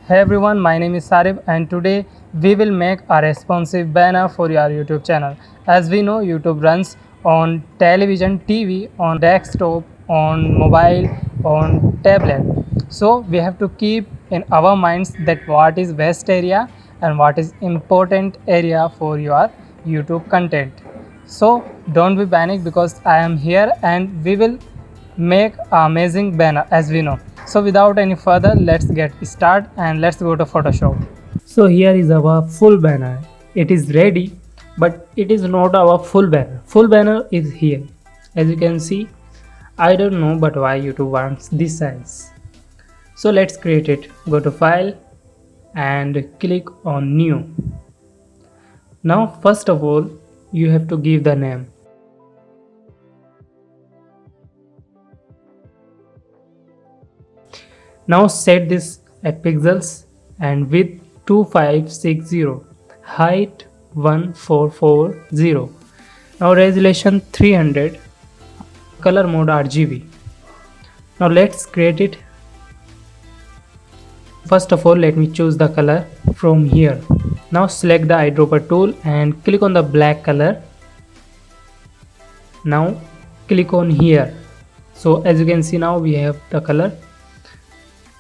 Hey everyone, my name is Sarib and today we will make a responsive banner for your YouTube channel. As we know, YouTube runs on television, TV, on desktop, on mobile, on tablet. So we have to keep in our minds that what is best area and what is important area for your YouTube content. So don't be panic because I am here and we will make amazing banner as we know. So without any further, let's get started and let's go to Photoshop. So here is our full banner. It is ready, but it is not our full banner. Full banner is here. As you can see, I don't know but why YouTube wants this size. So let's create it. Go to file and click on new. Now first of all, you have to give the name. Now set this at pixels and width 2560, height 1440. Now resolution 300, color mode RGB. Now let's create it. First of all, let me choose the color from here. Now select the eyedropper tool and click on the black color. Now click on here. So as you can see, now we have the color.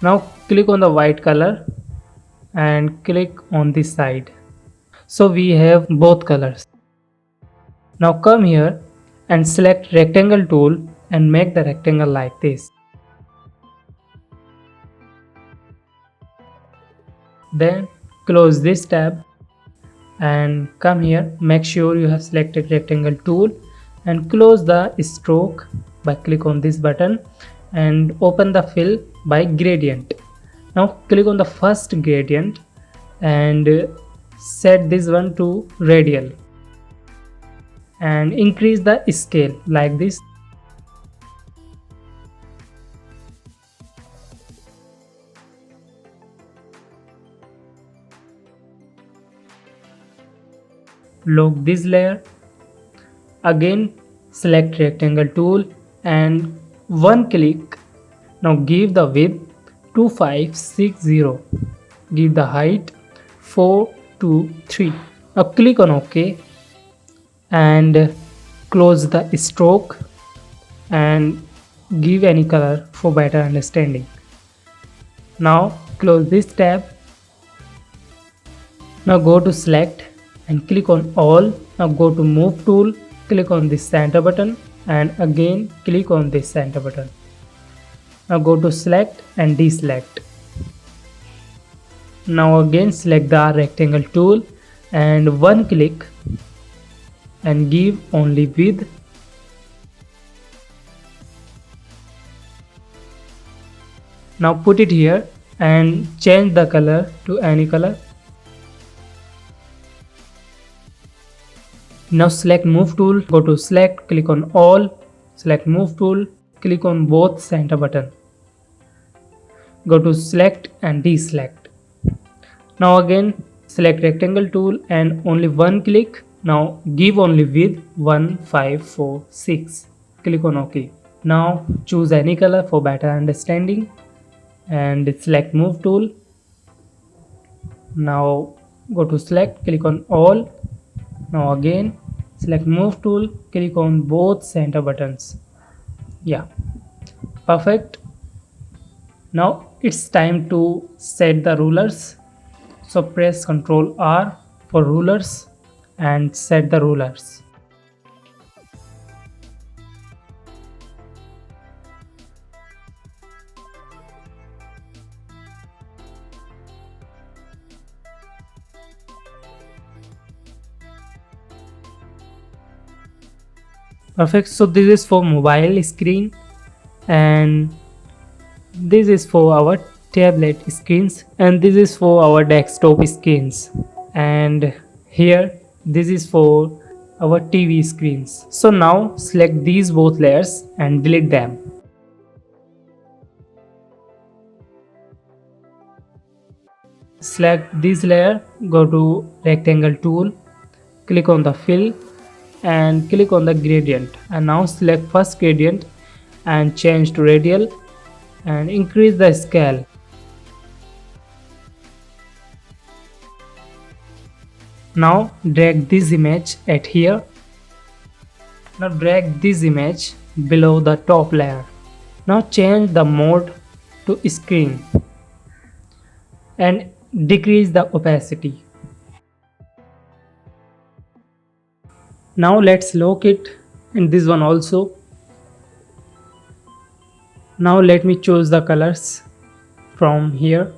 Now click on the white color and click on this side. So we have both colors. Now come here and select rectangle tool and make the rectangle like this. Then close this tab and come here. Make sure you have selected rectangle tool and close the stroke by click on this button and open the fill by gradient. Now click on the first gradient and set this one to radial and increase the scale like this. Lock this layer. Again select rectangle tool and one click. Now give the width 2560, give the height 423. Now click on OK and close the stroke and give any color for better understanding. Now close this tab. Now go to select and click on all. Now go to move tool, click on this center button and again click on this center button. Now go to select and deselect. Now again select the rectangle tool and one click and give only width. Now put it here and change the color to any color. Now select move tool, go to select, click on all, select move tool, click on both center button. Go to select and deselect. Now again select rectangle tool and only one click. Now give only width 1546. Click on OK. Now choose any color for better understanding and select move tool. Now go to select, click on all. Now again select move tool, click on both center buttons. Yeah, perfect. Now it's time to set the rulers. So press Ctrl R for rulers and set the rulers. Perfect. So this is for mobile screen and this is for our tablet screens and this is for our desktop screens, and here this is for our TV screens. So now select these both layers and delete them. Select this layer, go to rectangle tool, click on the fill and click on the gradient and now select first gradient and change to radial and increase the scale. Now drag this image at here. Now drag this image below the top layer. Now change the mode to screen and decrease the opacity. Now let's lock it in this one also. Now let me choose the colors from here.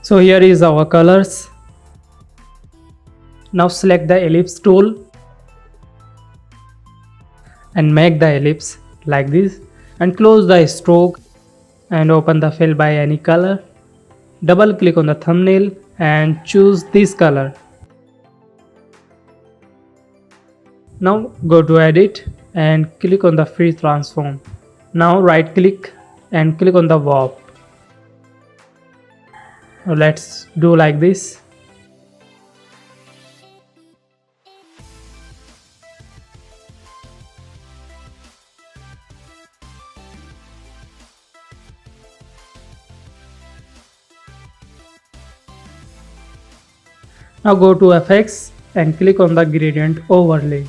So here is our colors. Now select the ellipse tool and make the ellipse like this, and close the stroke and open the fill by any color. Double click on the thumbnail and choose this color. Now go to edit and click on the free transform. Now right click and click on the warp. Now let's do like this. Now go to FX and click on the gradient overlay.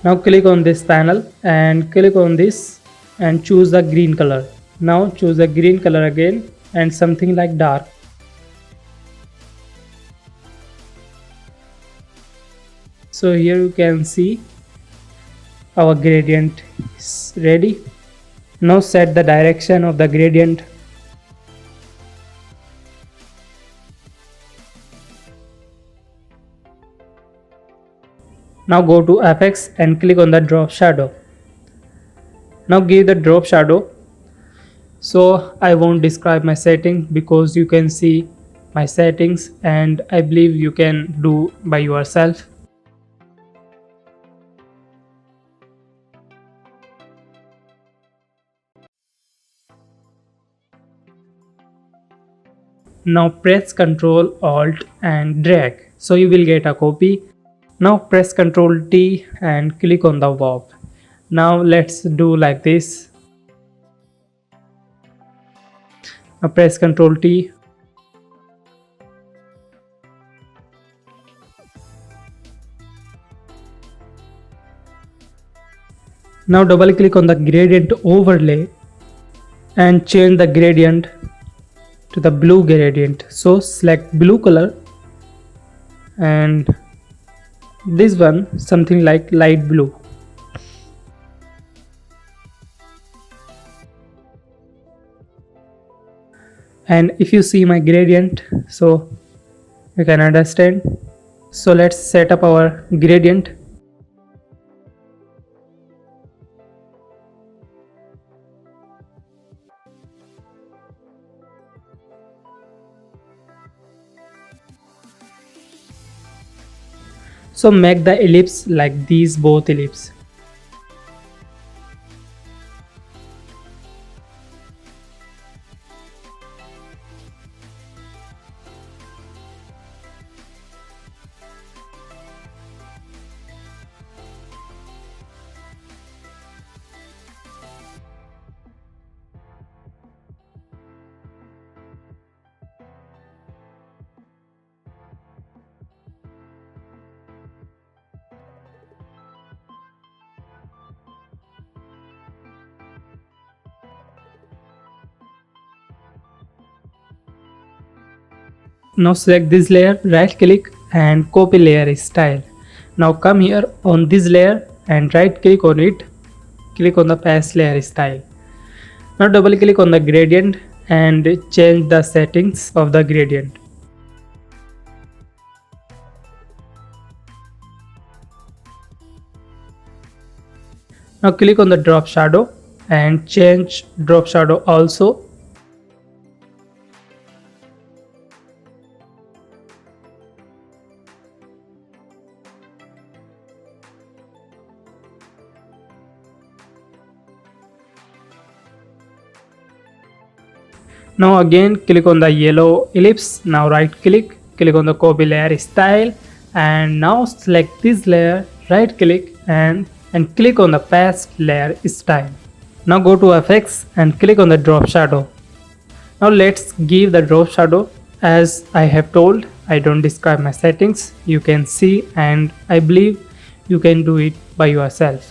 Now click on this panel and click on this and choose the green color. Now choose the green color again and something like dark. So here you can see our gradient is ready. Now set the direction of the gradient. Now go to FX and click on the drop shadow. Now give the drop shadow. So I won't describe my setting because you can see my settings and I believe you can do by yourself. Now press Ctrl Alt and drag, so you will get a copy. Now press Ctrl T and click on the warp. Now let's do like this. Now press Ctrl T. Now double click on the gradient overlay and change the gradient to the blue gradient. So select blue color and this one something like light blue. And if you see my gradient, so you can understand. So let's set up our gradient. So make the ellipse like these both ellipse. Now select this layer, right click and copy layer style. Now come here on this layer and right click on it, click on the paste layer style. Now double click on the gradient and change the settings of the gradient. Now click on the drop shadow and change drop shadow also. Now again click on the yellow ellipse. Now right click, click on the copy layer style, and now select this layer, right click and click on the paste layer style. Now go to FX and click on the drop shadow. Now let's give the drop shadow. As I have told, I don't describe my settings. You can see, and I believe you can do it by yourself.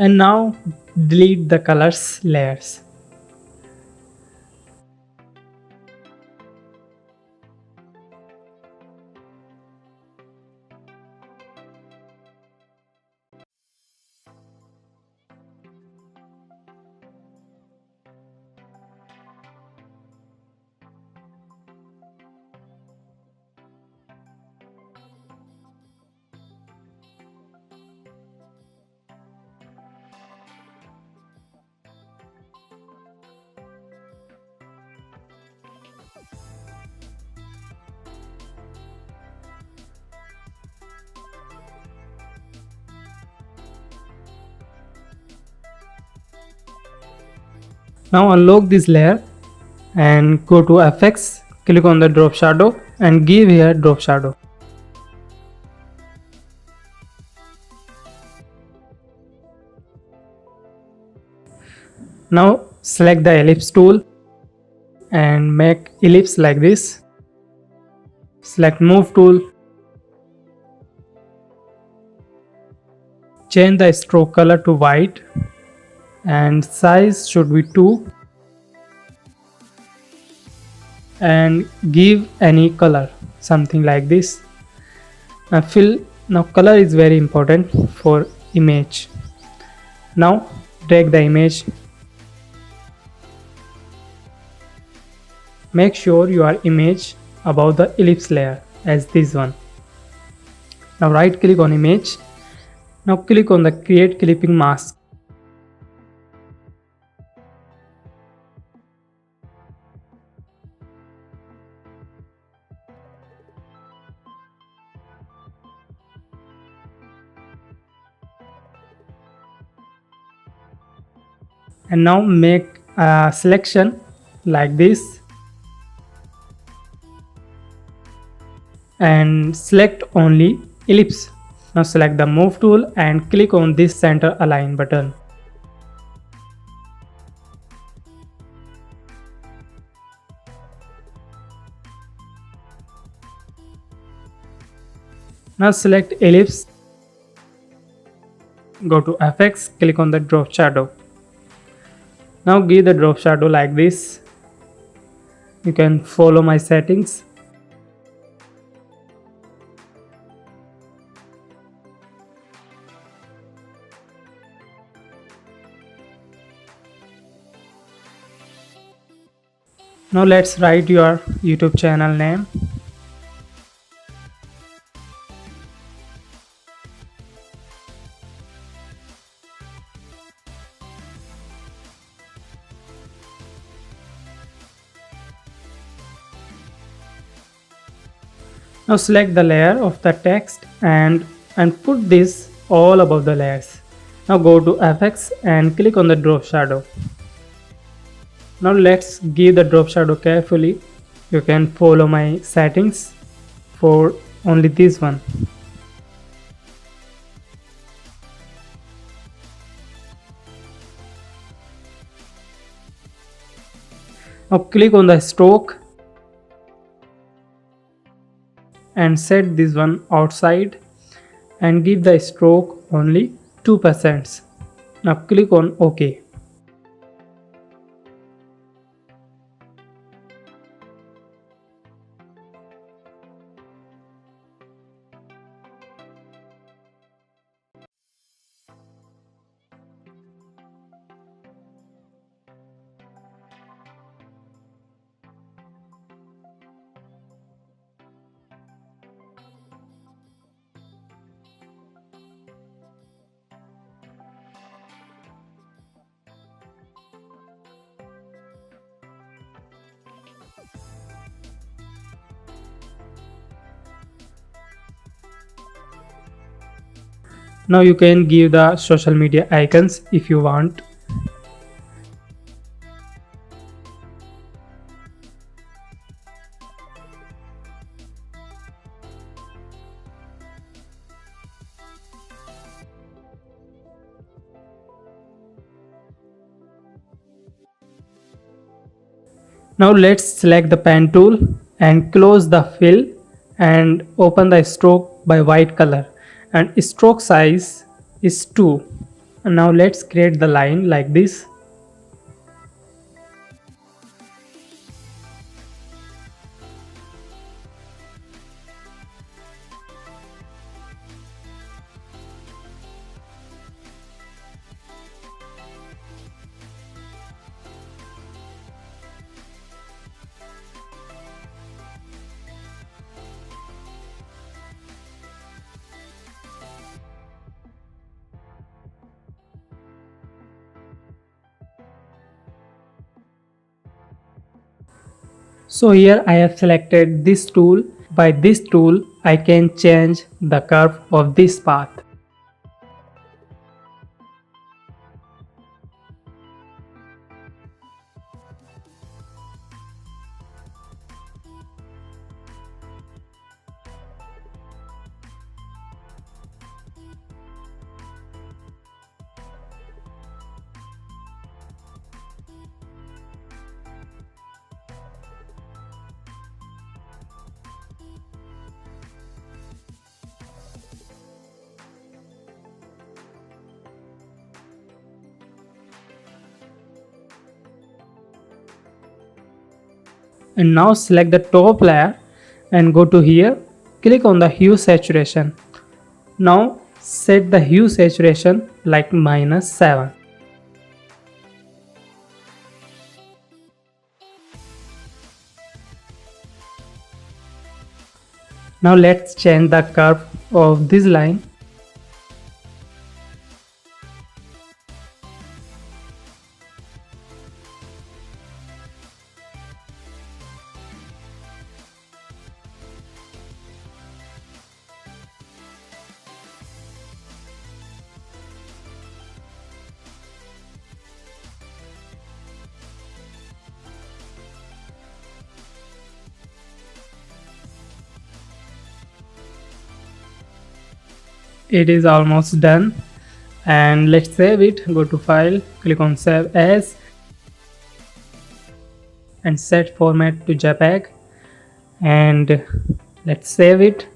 And now delete the colors layers. Now unlock this layer and go to FX, click on the drop shadow and give here drop shadow. Now select the ellipse tool and make ellipse like this. Select move tool, change the stroke color to white and size should be 2, and give any color, something like this. Now color is very important for image. Now drag the image. Make sure your image above the ellipse layer as this one. Now right click on image. Now click on the create clipping mask. And now make a selection like this and select only ellipse. Now select the move tool and click on this center align button. Now select ellipse, go to FX, click on the drop shadow. Now give the drop shadow like this. You can follow my settings. Now let's write your YouTube channel name. Now select the layer of the text and put this all above the layers. Now go to FX and click on the drop shadow. Now let's give the drop shadow carefully. You can follow my settings for only this one. Now click on the stroke and set this one outside and give the stroke only 2%. Now click on OK. Now you can give the social media icons if you want. Now let's select the pen tool and close the fill and open the stroke by white color, and stroke size is 2. And now let's create the line like this. So here I have selected this tool. By this tool I can change the curve of this path. And now select the top layer and go to here, click on the hue saturation. Now set the hue saturation like -7. Now let's change the curve of this line. It is almost done, and let's save it. Go to file, click on save as, and set format to JPEG, and let's save it.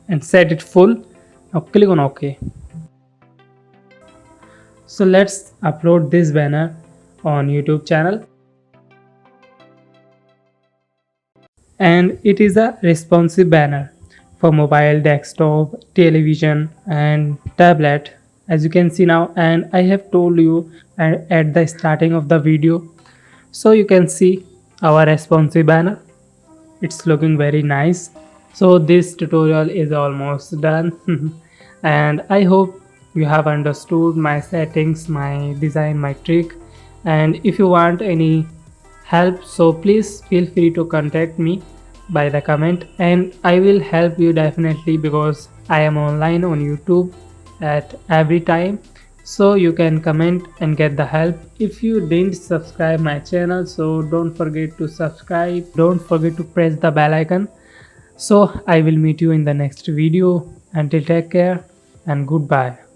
And set it full. Now click on OK. So let's upload this banner on YouTube channel. And it is a responsive banner for mobile, desktop, television and tablet, as you can see now. And I have told you at the starting of the video, so you can see our responsive banner. It's looking very nice. So this tutorial is almost done and I hope you have understood my settings, my design, my trick. And if you want any help, so please feel free to contact me by the comment, and I will help you definitely, because I am online on YouTube at every time, so you can comment and get the help. If you didn't subscribe my channel, so don't forget to subscribe, don't forget to press the bell icon. So I will meet you in the next video. Until, take care and goodbye.